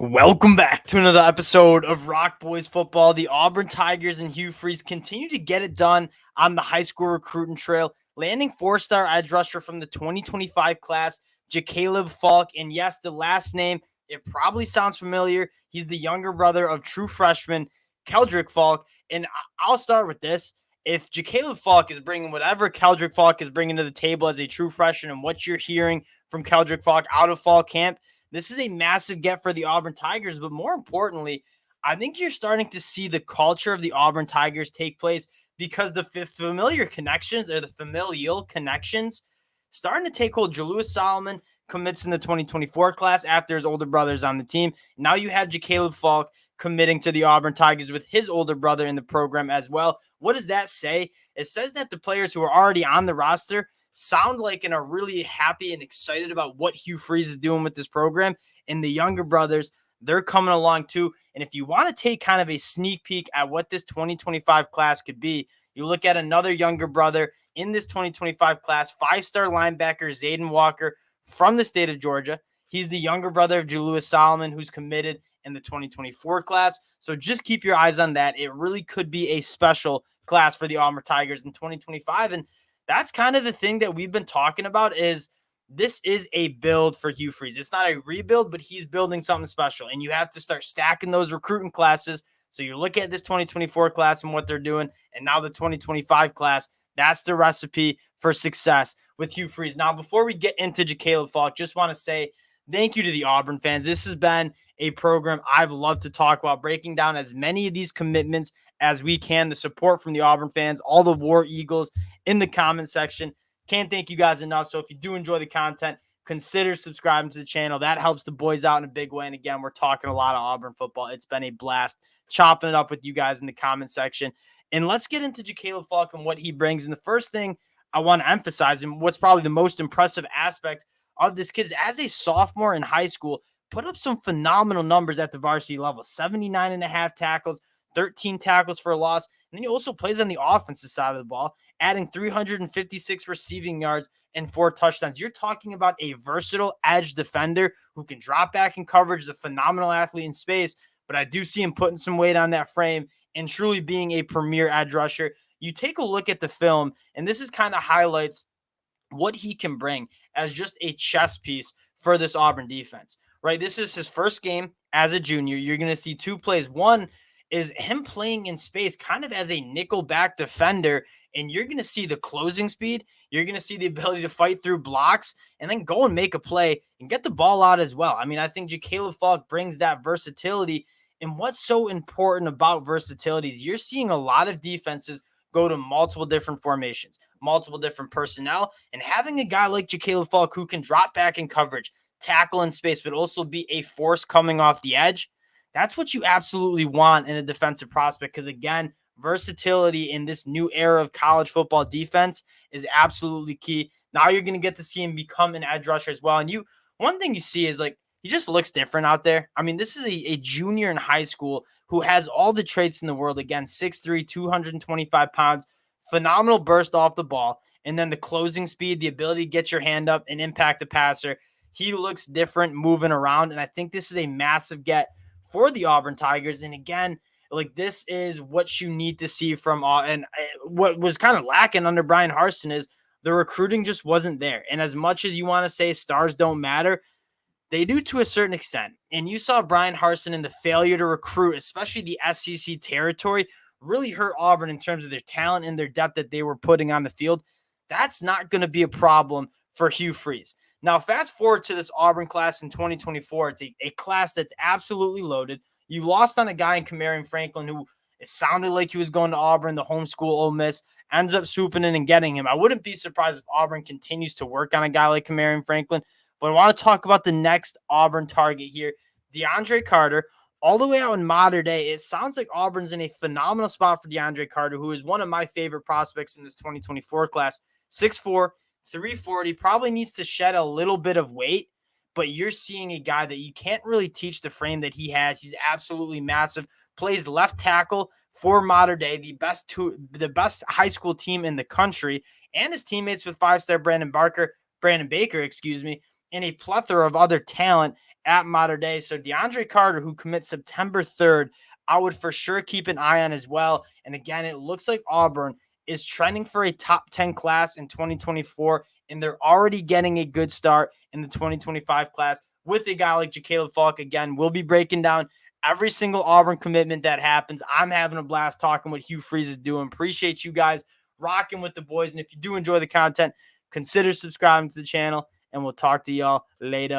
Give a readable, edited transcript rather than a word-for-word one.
Welcome back to another episode of Rock Boys Football. The Auburn Tigers and Hugh Freeze continue to get it done on the high school recruiting trail, landing four-star edge rusher from the 2025 class, Jakaleb Faulk. And yes, the last name, it probably sounds familiar. He's the younger brother of true freshman Kaleb Faulk. And I'll start with this. If Jakaleb Faulk is bringing whatever Kaleb Faulk is bringing to the table as a true freshman and what you're hearing from Kaleb Faulk out of fall camp, this is a massive get for the Auburn Tigers, but more importantly, I think you're starting to see the culture of the Auburn Tigers take place because the familial connections starting to take hold. Julius Solomon commits in the 2024 class after his older brother's on the team. Now you have Jakaleb Faulk committing to the Auburn Tigers with his older brother in the program as well. What does that say? It says that the players who are already on the roster sound like and are really happy and excited about what Hugh Freeze is doing with this program. And the younger brothers, they're coming along too. And if you want to take kind of a sneak peek at what this 2025 class could be, you look at another younger brother in this 2025 class, five-star linebacker Zayden Walker from the state of Georgia. He's the younger brother of Julius Solomon, who's committed in the 2024 class. So just keep your eyes on that. It really could be a special class for the Auburn Tigers in 2025. And that's kind of the thing that we've been talking about is this is a build for Hugh Freeze. It's not a rebuild, but he's building something special. And you have to start stacking those recruiting classes. So you look at this 2024 class and what they're doing, and now the 2025 class, that's the recipe for success with Hugh Freeze. Now, before we get into Jakaleb Faulk, just want to say thank you to the Auburn fans. This has been a program I've loved to talk about, breaking down as many of these commitments as we can. The support from the Auburn fans, all the War Eagles in the comment section. Can't thank you guys enough. So if you do enjoy the content, consider subscribing to the channel. That helps the boys out in a big way. And again, we're talking a lot of Auburn football. It's been a blast chopping it up with you guys in the comment section. And let's get into Jakaleb Faulk and what he brings. And the first thing I want to emphasize, and what's probably the most impressive aspect of this kid is as a sophomore in high school, put up some phenomenal numbers at the varsity level, 79.5 tackles, 13 tackles for a loss. And then he also plays on the offensive side of the ball, adding 356 receiving yards and 4 touchdowns. You're talking about a versatile edge defender who can drop back in coverage, is a phenomenal athlete in space, but I do see him putting some weight on that frame and truly being a premier edge rusher. You take a look at the film, and this is kind of highlights what he can bring as just a chess piece for this Auburn defense, right? This is his first game as a junior. You're going to see 2 plays. One is him playing in space kind of as a nickel back defender, and you're going to see the closing speed. You're going to see the ability to fight through blocks and then go and make a play and get the ball out as well. I mean, I think Jakaleb Faulk brings that versatility, and what's so important about versatility is you're seeing a lot of defenses go to multiple different formations, multiple different personnel, and having a guy like Jakaleb Faulk who can drop back in coverage, tackle in space, but also be a force coming off the edge, that's what you absolutely want in a defensive prospect because, again, versatility in this new era of college football defense is absolutely key. Now you're going to get to see him become an edge rusher as well. And one thing you see is like he just looks different out there. I mean, this is a junior in high school who has all the traits in the world. Again, 6'3", 225 pounds, phenomenal burst off the ball, and then the closing speed, the ability to get your hand up and impact the passer. He looks different moving around, and I think this is a massive get for the Auburn Tigers. And again, like this is what you need to see from and what was kind of lacking under Brian Harsin is the recruiting just wasn't there. And as much as you want to say stars don't matter, they do to a certain extent. And you saw Brian Harsin in the failure to recruit, especially the SEC territory, really hurt Auburn in terms of their talent and their depth that they were putting on the field. That's not going to be a problem for Hugh Freeze. Now, fast forward to this Auburn class in 2024. It's a class that's absolutely loaded. You lost on a guy in Kamarion Franklin who it sounded like he was going to Auburn, the homeschool Ole Miss, ends up swooping in and getting him. I wouldn't be surprised if Auburn continues to work on a guy like Kamarion Franklin. But I want to talk about the next Auburn target here, DeAndre Carter. All the way out in Mater Dei, it sounds like Auburn's in a phenomenal spot for DeAndre Carter, who is one of my favorite prospects in this 2024 class. 6'4", 340, probably needs to shed a little bit of weight, but you're seeing a guy that you can't really teach the frame that he has. He's absolutely massive. Plays left tackle for Mater Dei, the best high school team in the country, and his teammates with 5-star Brandon Baker, and a plethora of other talent at Mater Dei. So DeAndre Carter, who commits September 3rd, I would for sure keep an eye on as well. And again, it looks like Auburn is trending for a top 10 class in 2024, and they're already getting a good start in the 2025 class with a guy like Jakaleb Faulk. Again, we'll be breaking down every single Auburn commitment that happens. I'm having a blast talking what Hugh Freeze is doing. Appreciate you guys rocking with the boys. And if you do enjoy the content, consider subscribing to the channel, and we'll talk to y'all later.